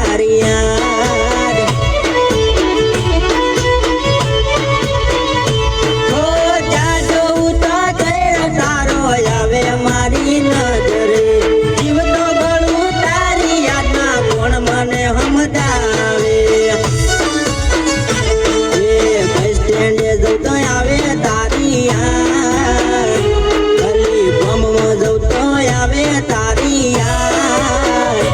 તારી યાદ ઓ જાજો ઉતા તારો આવે મારી નજરે જીવતો ગળું તારી યાદમાં કોણ મને સમજાવે એ બસ સ્ટેન્ડે જઉં તો આવે તારી યાદ ગલી ગમમાં જઉં તો આવે તારી યાદ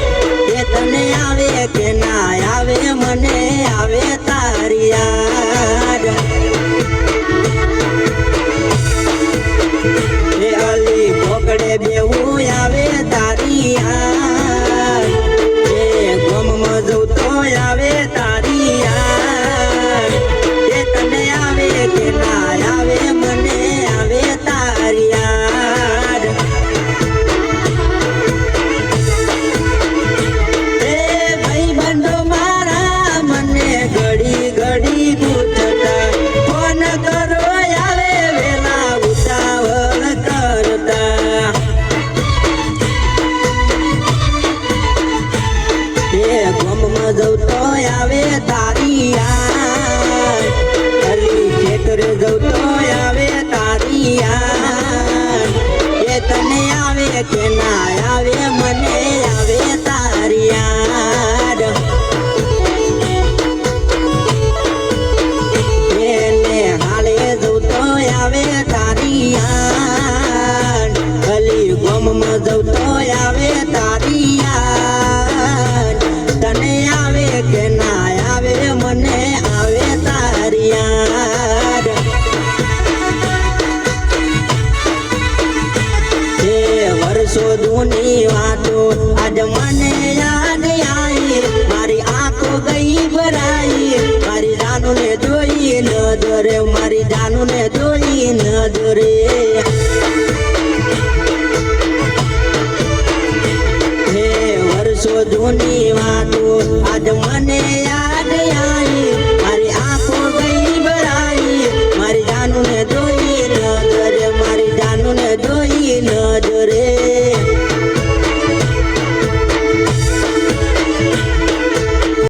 એ તને આવે કે ના આવે મને આવે તારી યાદ એ અલી પકડે બેવું આવે તારી યાદ એ ગમમાં જઉં તો આવે તારી યાદ એ તને આવે કે ના આવે મને આવે તારી યાદ એ ભાઈબંધો મારા મને ઘડી ઘડી પૂછતા ફોન કરો આવે વેલા ઉતાવળ કરતા એ ગમમાં જઉં તો આવે તારી યાદ અલી ખેતરે જઉં તો આવે તારી યાદ એ તને આવે કે ના આવે મને આવે તારી યાદ એને હાલે જઉં તો આવે તારી યાદ અલી ગમમાં જઉં તો આવે તારી યાદ તને આવે કે ના આવે મને આવે તારી યાદ એ વર્ષો જૂની વાતો આજ મને યાદ આવી મારી આંખો ગઈ ભરાઈ મારી જાનુને જોઈ નજરે મારી જાનુને જોઈ નજરે હે વર્ષો જૂની વાતો આજ મને